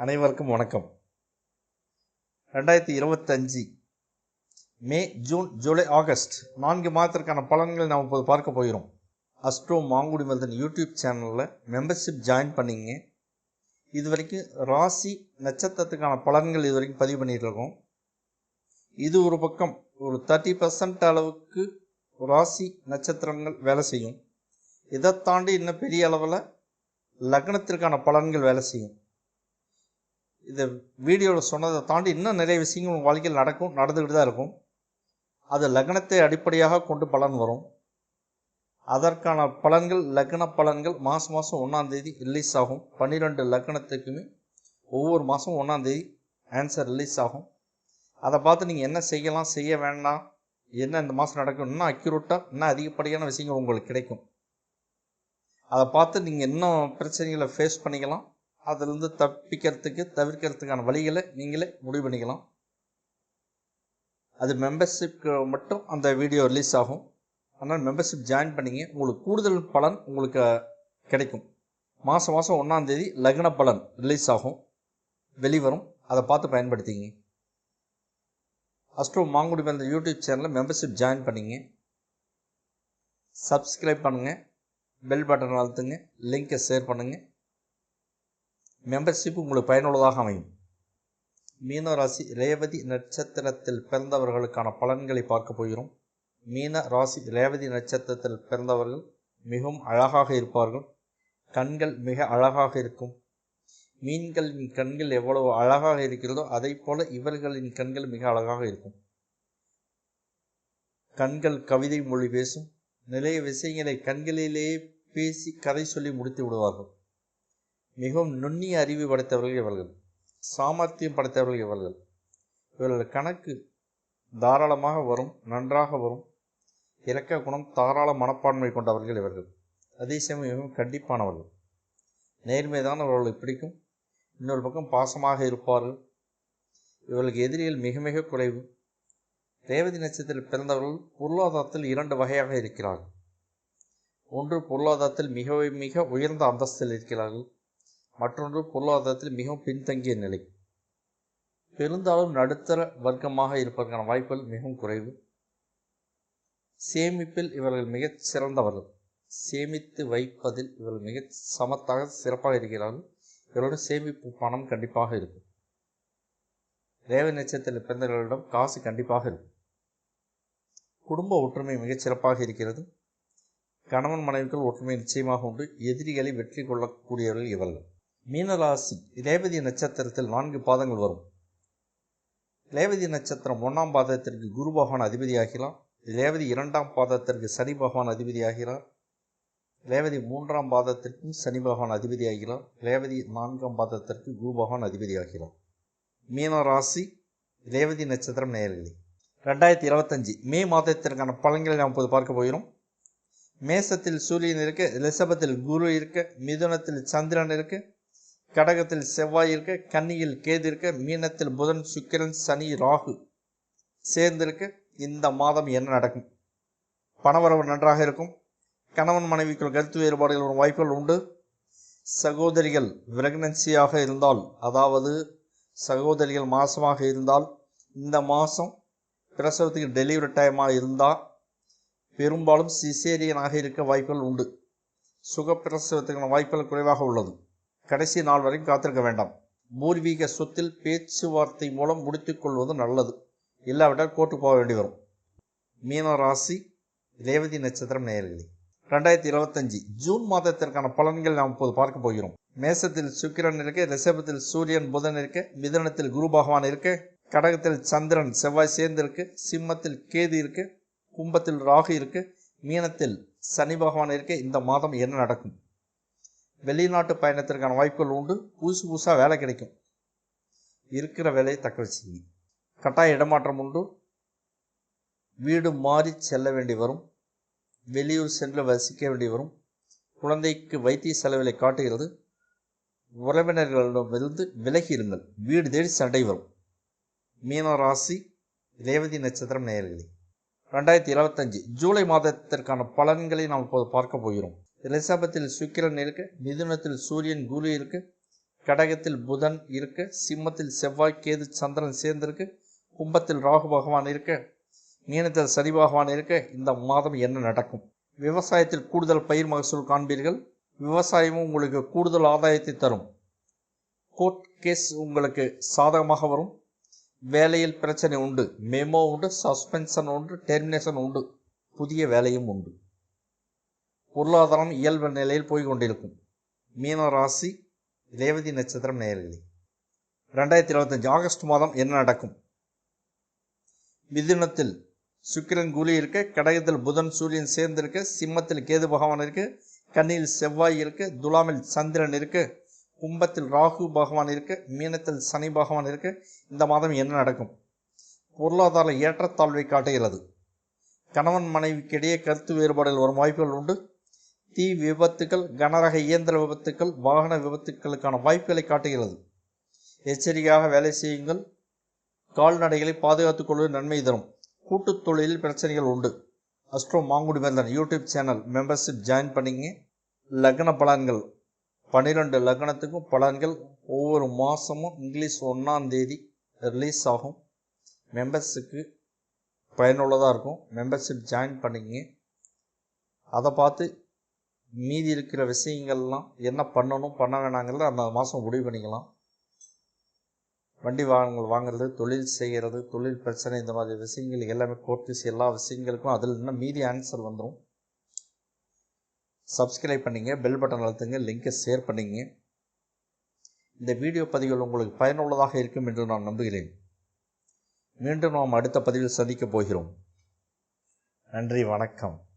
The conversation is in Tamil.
அனைவருக்கும் வணக்கம். 2025 மே, ஜூன், ஜூலை, ஆகஸ்ட் 4 மாதத்திற்கான பலன்களை நாம் இப்போது பார்க்க போகிறோம். அஸ்ட்ரோ மாங்குடி மருதன் யூடியூப் சேனலில் மெம்பர்ஷிப் ஜாயின் பண்ணிங்க. இது வரைக்கும் ராசி நட்சத்திரத்துக்கான பலன்கள் இது வரைக்கும் பதிவு பண்ணிகிட்டு இருக்கோம். இது ஒரு பக்கம் ஒரு 30% அளவுக்கு ராசி நட்சத்திரங்கள் வேலை செய்யும். இதை தாண்டி இன்னும் பெரிய அளவில் லக்னத்திற்கான பலன்கள் வேலை செய்யும். இந்த வீடியோவில் சொன்னதை தாண்டி இன்னும் நிறைய விஷயங்கள் உங்கள் வாழ்க்கையில் நடந்துக்கிட்டு தான் இருக்கும். அது லக்னத்தை அடிப்படையாக கொண்டு பலன் வரும். அதற்கான பலன்கள் லக்ன பலன்கள் மாதம் 1 ரிலீஸ் ஆகும். 12 லக்னத்துக்குமே ஒவ்வொரு மாதம் 1 ஆன்சர் ரிலீஸ் ஆகும். அதை பார்த்து நீங்கள் என்ன செய்யலாம், செய்ய வேண்டாம், என்ன இந்த மாதம் நடக்கும், இன்னும் அக்யூரேட்டாக இன்னும் அதிகப்படியான விஷயங்கள் உங்களுக்கு கிடைக்கும். அதை பார்த்து நீங்கள் இன்னும் பிரச்சனைகளை ஃபேஸ் பண்ணிக்கலாம். அதிலிருந்து தவிர்க்கிறதுக்கான வழிகளை நீங்களே முடிவு பண்ணிக்கலாம். அது மெம்பர்ஷிப்க்கு மட்டும் அந்த வீடியோ ரிலீஸ் ஆகும். அதனால் மெம்பர்ஷிப் ஜாயின் பண்ணிங்க. உங்களுக்கு கூடுதல் பலன் உங்களுக்கு கிடைக்கும். மாதம் 1 லக்ன பலன் ரிலீஸ் ஆகும், வெளிவரும். அதை பார்த்து பயன்படுத்திங்க. அஸ்ட்ரோ மாங்குடி மருதன் யூடியூப் சேனலில் மெம்பர்ஷிப் ஜாயின் பண்ணிங்க. சப்ஸ்கிரைப் பண்ணுங்கள், பெல் பட்டன் அழுத்துங்க, லிங்கை ஷேர் பண்ணுங்கள். மெம்பர்ஷிப் உங்களுக்கு பயனுள்ளதாக அமையும். மீன ராசி ரேவதி நட்சத்திரத்தில் பிறந்தவர்களுக்கான பலன்களை பார்க்க போகிறோம். மீன ராசி ரேவதி நட்சத்திரத்தில் பிறந்தவர்கள் மிகவும் அழகாக இருப்பார்கள். கண்கள் மிக அழகாக இருக்கும். மீன்களின் கண்கள் எவ்வளவு அழகாக இருக்கிறதோ அதை போல இவர்களின் கண்கள் மிக அழகாக இருக்கும். கண்கள் கவிதை மொழி பேசும். நிறைய விஷயங்களை கண்களிலேயே பேசி கதை சொல்லி முடித்து விடுவார்கள். மிகவும் நுண்ணிய அறிவு படைத்தவர்கள் இவர்கள். சாமர்த்தியம் படைத்தவர்கள் இவர்கள். இவர்கள் கணக்கு தாராளமாக வரும், நன்றாக வரும். இரக்க குணம், தாராள மனப்பான்மை கொண்டவர்கள் இவர்கள். அதே சமயம் மிகவும் கண்டிப்பானவர்கள். நேர்மைதான் அவர்களை பிடிக்கும். இன்னொரு பக்கம் பாசமாக இருப்பார்கள். இவர்களுக்கு எதிரிகள் மிக மிக குறைவு. ரேவதி நட்சத்திரத்தில் பிறந்தவர்கள் பொருளாதாரத்தில் 2 வகையாக இருக்கிறார்கள். ஒன்று, பொருளாதாரத்தில் மிக மிக உயர்ந்த அந்தஸ்தில் இருக்கிறார்கள். மற்றொன்று, பொருளாதாரத்தில் மிகவும் பின்தங்கிய நிலை. பெரும்பாலும் நடுத்தர வர்க்கமாக இருப்பதற்கான வாய்ப்புகள் மிகவும் குறைவு. சேமிப்பில் இவர்கள் மிகச் சிறந்தவர்கள். சேமித்து வைப்பதில் இவர்கள் மிக சமத்தாக சிறப்பாக இருக்கிறார்கள். இவரோட சேமிப்பு பணம் கண்டிப்பாக இருக்கும். ரேவதி நட்சத்திரத்தில் பிறந்தவர்களிடம் காசு கண்டிப்பாக இருக்கும். குடும்ப ஒற்றுமை மிகச் சிறப்பாக இருக்கிறது. கணவன் மனைவிக்குள் ஒற்றுமை நிச்சயமாக உண்டு. எதிரிகளை வெற்றி கொள்ளக்கூடியவர்கள் இவர்கள். மீனராசி ரேவதி நட்சத்திரத்தில் 4 பாதங்கள் வரும். ரேவதி நட்சத்திரம் 1ஆம் பாதத்திற்கு குரு பகவான் அதிபதியாகிறார். ரேவதி 2ஆம் பாதத்திற்கு சனி பகவான் அதிபதியாகிறார். ரேவதி 3ஆம் பாதத்திற்கும் சனி பகவான் அதிபதியாகிறார். ரேவதி 4ஆம் பாதத்திற்கு குரு பகவான் அதிபதியாகிறார். மீனராசி ரேவதி நட்சத்திரம் நேயர்களே, 2025 மே மாதத்திற்கான பலன்களை நாம் இப்போது பார்க்க போகிறோம். மேசத்தில் சூரியன் இருக்க, ரிஷபத்தில் குரு இருக்க, மிதுனத்தில் சந்திரன் இருக்க, கடகத்தில் செவ்வாய் இருக்க, கன்னியில் கேது இருக்க, மீனத்தில் புதன், சுக்கிரன், சனி, ராகு சேர்ந்திருக்க இந்த மாதம் என்ன நடக்கும்? பணவரவு நன்றாக இருக்கும். கணவன் மனைவிக்குள் கருத்து வேறுபாடுகள் வரும் வாய்ப்புகள் உண்டு. சகோதரிகள் பிரெக்னன்சியாக இருந்தால், அதாவது சகோதரிகள் மாசமாக இருந்தால், இந்த மாதம் பிரசவத்துக்கு டெலிவரி டைமாக இருந்தால் பெரும்பாலும் சிசேரியனாக இருக்க வாய்ப்புகள் உண்டு. சுகப்பிரசவத்துக்கான வாய்ப்புகள் குறைவாக உள்ளது. கடைசி நாள் வரைக்கும் காத்திருக்க வேண்டாம். பூர்வீக சொத்தில் பேச்சுவார்த்தை மூலம் முடித்துக் கொள்வது நல்லது. இல்லாவிட்டால் கோர்ட்டு போக வேண்டி வரும். மீன ராசி ரேவதி நட்சத்திரம் நேயர்களே, 2025 ஜூன் மாதத்திற்கான பலன்கள் நாம் இப்போது பார்க்க போகிறோம். மேசத்தில் சுக்கிரன் இருக்க, ரிஷபத்தில் சூரியன் புதன் இருக்க, மிதுனத்தில் குரு பகவான் இருக்க, கடகத்தில் சந்திரன் செவ்வாய் சேர்ந்து இருக்கு, சிம்மத்தில் கேது இருக்கு, கும்பத்தில் ராகு இருக்கு, மீனத்தில் சனி பகவான் இருக்க இந்த மாதம் என்ன நடக்கும்? வெளிநாட்டு பயணத்திற்கான வாய்ப்புகள் உண்டு. புதுசாக வேலை கிடைக்கும். இருக்கிற வேலையை தக்க வச்சுங்க. கட்டாய இடமாற்றம் உண்டு. வீடு மாறி செல்ல வேண்டி வரும். வெளியூர் சென்று வசிக்க வேண்டி வரும். குழந்தைக்கு வைத்திய செலவுகளை காட்டுகிறது. உறவினர்களிடமிருந்து விலகி இருங்கள். வீடு தேடி சண்டை வரும். மீன ராசி ரேவதி நட்சத்திரம் நேயர்களே, 2025 ஜூலை மாதத்திற்கான பலன்களை நாம் இப்போது பார்க்க போகிறோம். ரிஷபத்தில் சுக்கிரன் இருக்க, மிதுனத்தில் சூரியன் குரு இருக்க, கடகத்தில் புதன் இருக்க, சிம்மத்தில் செவ்வாய் கேது சந்திரன் சேர்ந்திருக்கு, கும்பத்தில் ராகு பகவான் இருக்க, மீனத்தில் சனி பகவான் இருக்க இந்த மாதம் என்ன நடக்கும்? விவசாயத்தில் கூடுதல் பயிர் மகசூல் காண்பீர்கள். விவசாயமும் உங்களுக்கு கூடுதல் ஆதாயத்தை தரும். கோர்ட் கேஸ் உங்களுக்கு சாதகமாக வரும். வேலையில் பிரச்சனை உண்டு, மெமோ உண்டு, சஸ்பென்ஷன் உண்டு, டெர்மினேஷன் உண்டு, புதிய வேலையும் உண்டு. பொருளாதாரம் இயல்பு நிலையில் போய்கொண்டிருக்கும். மீன ராசி ரேவதி நட்சத்திரம் நேயர்களே, 2025 ஆகஸ்ட் மாதம் என்ன நடக்கும்? மிதுனத்தில் சுக்கிரன் குரு இருக்க, கடகத்தில் புதன் சூரியன் சேர்ந்திருக்க, சிம்மத்தில் கேது பகவான் இருக்க, கன்னியில் செவ்வாய் இருக்க, துலாமில் சந்திரன் இருக்க, கும்பத்தில் ராகு பகவான் இருக்க, மீனத்தில் சனி பகவான் இருக்க இந்த மாதம் என்ன நடக்கும்? பொருளாதார ஏற்றத்தாழ்வை காட்டுகிறது. கணவன் மனைவிக்கிடையே கருத்து வேறுபாடுகள் வரும் வாய்ப்புகள் உண்டு. தீ விபத்துக்கள், கனரக இயந்திர விபத்துக்கள், வாகன விபத்துக்களுக்கான வாய்ப்புகளை காட்டுகிறது. எச்சரிக்கையாக வேலை செய்யுங்கள். கால்நடைகளை பாதுகாத்துக் கொள்வது நன்மை தரும். கூட்டுத் தொழிலில் பிரச்சனைகள் உண்டு. அஸ்ட்ரோ மாங்குடி வேந்தன் யூடியூப் சேனல் மெம்பர்ஷிப் ஜாயின் பண்ணிங்க. லக்ன பலன்கள் 12 லக்னத்துக்கும் பலன்கள் ஒவ்வொரு மாதமும் இங்கிலீஷ் 1ஆம் தேதி ரிலீஸ் ஆகும். மெம்பர்ஸுக்கு பயனுள்ளதாக இருக்கும். மெம்பர்ஷிப் ஜாயின் பண்ணிங்க. அதை பார்த்து மீதி இருக்கிற விஷயங்கள்லாம் என்ன பண்ணணும் பண்ண வேணாங்கிறத அந்த மாதம் முடிவு பண்ணிக்கலாம். வண்டி வாகனங்கள் வாங்குறது, தொழில் செய்கிறது, தொழில் பிரச்சனை, இந்த மாதிரி விஷயங்கள் எல்லாமே கோர்ட் கேஸ் எல்லா விஷயங்களுக்கும் அதில் இன்னும் மீதி ஆன்சர் வந்துடும். சப்ஸ்கிரைப் பண்ணிங்க, பெல் பட்டன் அழுத்துங்க, லிங்கை ஷேர் பண்ணிங்க. இந்த வீடியோ பதிவுகள் உங்களுக்கு பயனுள்ளதாக இருக்கும் என்று நான் நம்புகிறேன். மீண்டும் நாம் அடுத்த பதிவில் சந்திக்கப் போகிறோம். நன்றி, வணக்கம்.